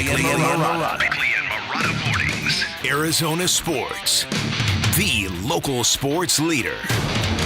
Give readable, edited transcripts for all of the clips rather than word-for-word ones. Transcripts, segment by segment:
Bickley and Marotta Mornings. Arizona Sports, the local sports leader.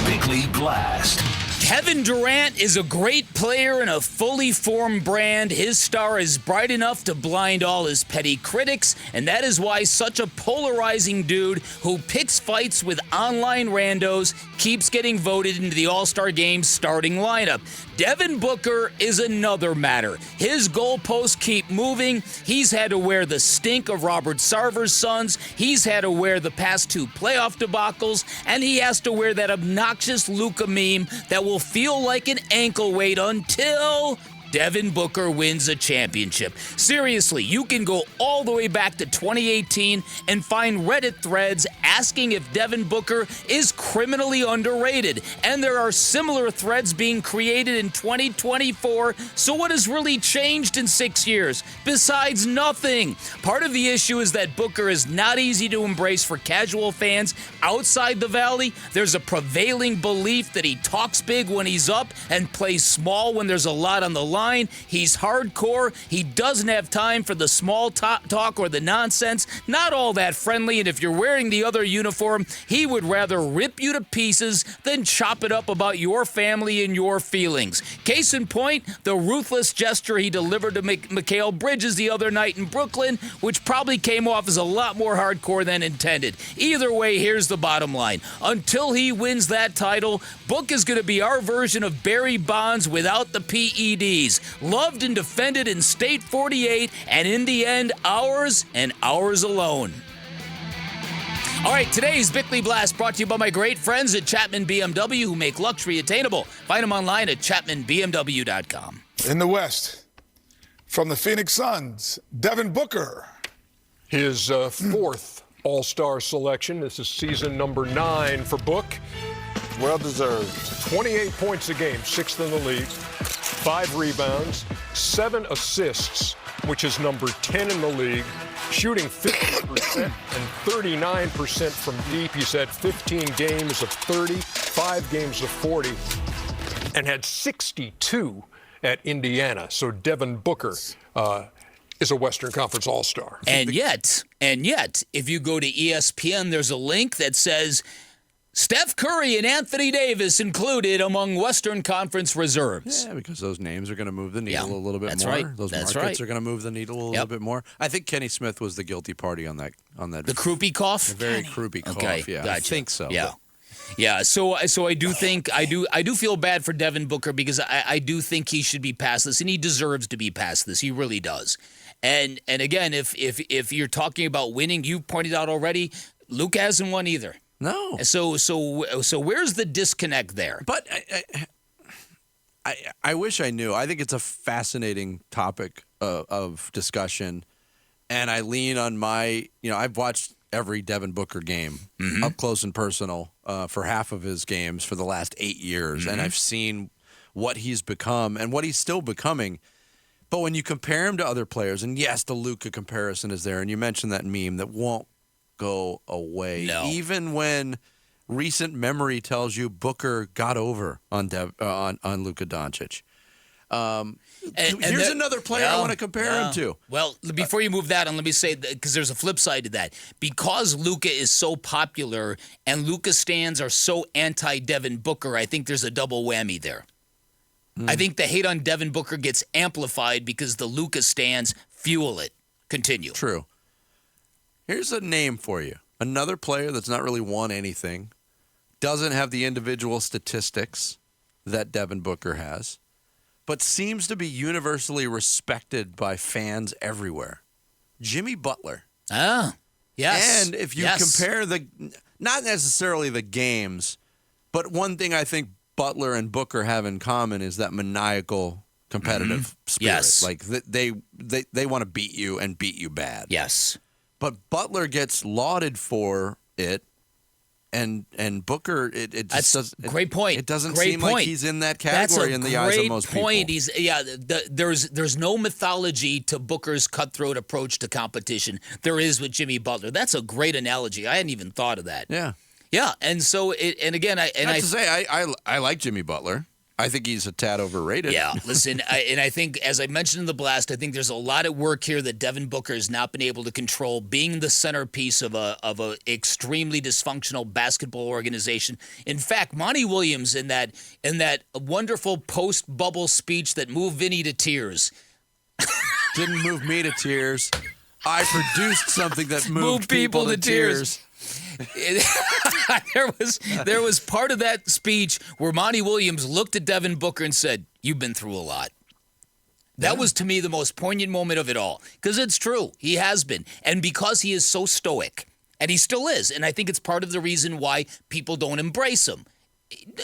Bickley Blast. Kevin Durant is a great player and a fully formed brand. His star is bright enough to blind all his petty critics, and that is why such a polarizing dude who picks fights with online randos keeps getting voted into the All-Star Game's starting lineup. Devin Booker is another matter. His goalposts keep moving. He's had to wear the stink of Robert Sarver's Suns. He's had to wear the past two playoff debacles, and he has to wear that obnoxious Luka meme that will feel like an ankle weight until Devin Booker wins a championship. Seriously, you can go all the way back to 2018 and find Reddit threads asking if Devin Booker is criminally underrated. And there are similar threads being created in 2024. So what has really changed in 6 years? Besides nothing. Part of the issue is that Booker is not easy to embrace for casual fans outside the Valley. There's a prevailing belief that he talks big when he's up and plays small when there's a lot on the line. He's hardcore. He doesn't have time for the small talk or the nonsense. Not all that friendly, and if you're wearing the other uniform, he would rather rip you to pieces than chop it up about your family and your feelings. Case in point, the ruthless gesture he delivered to Mikal Bridges the other night in Brooklyn, which probably came off as a lot more hardcore than intended. Either way, here's the bottom line. Until he wins that title, Book is going to be our version of Barry Bonds without the PEDs. Loved and defended in State 48, and in the end, ours and ours alone. All right, today's Bickley Blast brought to you by my great friends at Chapman BMW, who make luxury attainable. Find them online at chapmanbmw.com. In the West, from the Phoenix Suns, Devin Booker. His fourth All-Star selection. This is season number 9 for Book. Well deserved. 28 points a game, 6th in the league. 5 rebounds, 7 assists, which is number 10 in the league, shooting 50% and 39% from deep. He's had 15 games of 30, 5 games of 40, and had 62 at Indiana. So Devin Booker is a Western Conference All-Star. And yet, if you go to ESPN, there's a link that says Steph Curry and Anthony Davis included among Western Conference reserves. Yeah, because those names are going to move the needle a little bit that's more. Right. Those that's markets right. are going to move the needle a little bit more. I think Kenny Smith was the guilty party on that. The croupy cough? The very croupy cough. Okay, yeah, gotcha. I think so. Yeah. Yeah, so I do think I do feel bad for Devin Booker because I do think he should be past this, and he deserves to be past this. He really does. And again, if you're talking about winning, you pointed out already, Luke hasn't won either. No. So where's the disconnect there? But I wish I knew. I think it's a fascinating topic of discussion, and I lean on my. I've watched every Devin Booker game up close and personal for half of his games for the last 8 years, and I've seen what he's become and what he's still becoming. But when you compare him to other players, and yes, the Luka comparison is there, and you mentioned that meme that won't go away. No. Even when recent memory tells you Booker got over on Luka Doncic. Here's another player I want to compare him to. Well, before you move that on, let me say, because there's a flip side to that. Because Luka is so popular and Luka stans are so anti-Devin Booker, I think there's a double whammy there. I think the hate on Devin Booker gets amplified because the Luka stans fuel it. Continue. True. Here's a name for you. Another player that's not really won anything, doesn't have the individual statistics that Devin Booker has, but seems to be universally respected by fans everywhere. Jimmy Butler. Ah, yes. And if you compare not necessarily the games, but one thing I think Butler and Booker have in common is that maniacal competitive spirit. Yes. Like they want to beat you and beat you bad. Yes. But Butler gets lauded for it, and Booker, it just does. Great point. It doesn't great seem point. like he's in that category in the eyes of most people. He's there's no mythology to Booker's cutthroat approach to competition. There is with Jimmy Butler. That's a great analogy. I hadn't even thought of that. Yeah. Yeah, and so I like Jimmy Butler. I think he's a tad overrated. Yeah, listen, I think, as I mentioned in the blast, I think there's a lot of work here that Devin Booker has not been able to control, being the centerpiece of a extremely dysfunctional basketball organization. In fact, Monty Williams in that wonderful post-bubble speech that moved Vinny to tears. Didn't move me to tears. I produced something that moved people to tears. There was part of that speech where Monty Williams looked at Devin Booker and said, "You've been through a lot." That was, to me, the most poignant moment of it all. Because it's true. He has been. And because he is so stoic, and he still is, and I think it's part of the reason why people don't embrace him.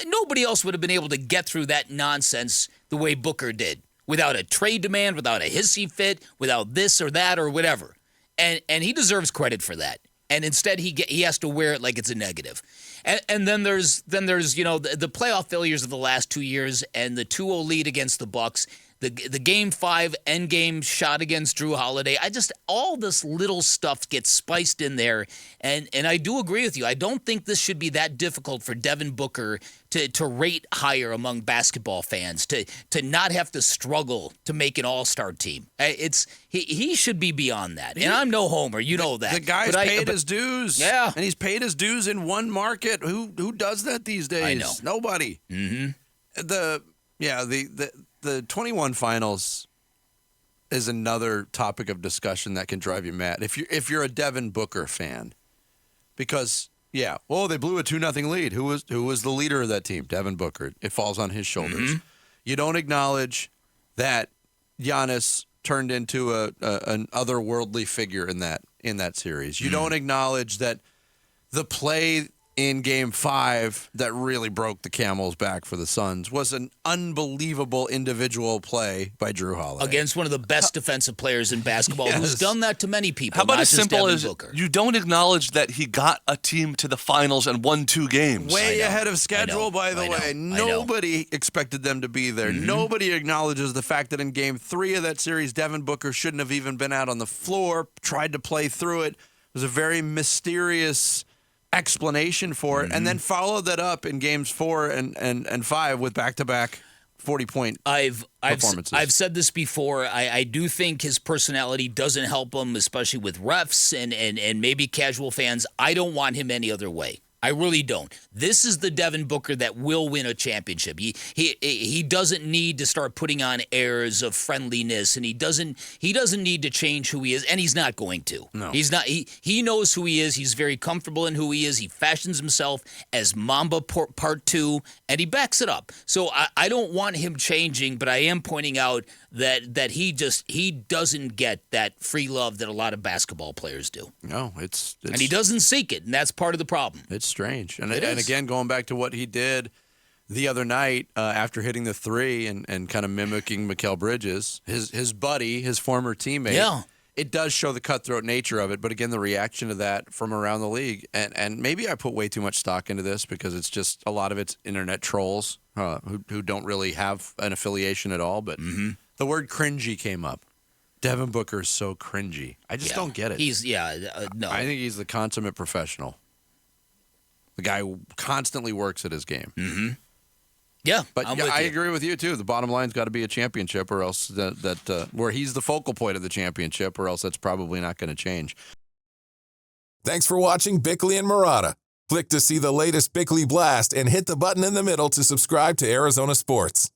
Nobody else would have been able to get through that nonsense the way Booker did, without a trade demand, without a hissy fit, without this or that or whatever. And he deserves credit for that. And instead, he has to wear it like it's a negative. And then there's the playoff failures of the last 2 years and the 2-0 lead against the Bucks, the Game 5 endgame shot against Drew Holiday. All this little stuff gets spiced in there. And I do agree with you. I don't think this should be that difficult for Devin Booker to rate higher among basketball fans, to not have to struggle to make an all-star team. He should be beyond that. And I'm no homer, you know that. The guy's paid his dues. Yeah. And he's paid his dues in one market. Who does that these days? I know. Nobody. Mm-hmm. The 21 finals is another topic of discussion that can drive you mad if you're a Devin Booker fan, because they blew a 2-0 lead. Who was the leader of that team? Devin Booker. It falls on his shoulders. Mm-hmm. You don't acknowledge that Giannis turned into an otherworldly figure in that series. You don't acknowledge that the play in Game 5 that really broke the camel's back for the Suns was an unbelievable individual play by Drew Holiday. Against one of the best defensive players in basketball, who's done that to many people. How about not as just simple Devin as Booker. you don't acknowledge that he got a team to the finals and won 2 games? Way ahead of schedule, by the way. Nobody expected them to be there. Mm-hmm. Nobody acknowledges the fact that in Game 3 of that series, Devin Booker shouldn't have even been out on the floor, tried to play through it. It was a very mysterious explanation for it, and then followed that up in Games 4 and 5 with back-to-back 40-point performances. I've said this before. I do think his personality doesn't help him, especially with refs and maybe casual fans. I don't want him any other way. I really don't. This is the Devin Booker that will win a championship. He doesn't need to start putting on airs of friendliness, and he doesn't need to change who he is, and he's not going to. No. He's not. He knows who he is. He's very comfortable in who he is. He fashions himself as Mamba Part 2, and he backs it up. So I don't want him changing, but I am pointing out that he doesn't get that free love that a lot of basketball players do. No, it's and he doesn't seek it, and that's part of the problem. It's strange. And again, going back to what he did the other night after hitting the 3 and kind of mimicking Mikal Bridges, his buddy, his former teammate. Yeah. It does show the cutthroat nature of it, but again, the reaction to that from around the league. And maybe I put way too much stock into this because it's just a lot of it's internet trolls who don't really have an affiliation at all. But the word cringy came up. Devin Booker is so cringy. I just don't get it. No. I think he's the consummate professional. The guy who constantly works at his game. Mm-hmm. Yeah, but I agree with you too. The bottom line's got to be a championship, or else where he's the focal point of the championship, or else that's probably not going to change. Thanks for watching Bickley and Marotta. Click to see the latest Bickley Blast and hit the button in the middle to subscribe to Arizona Sports.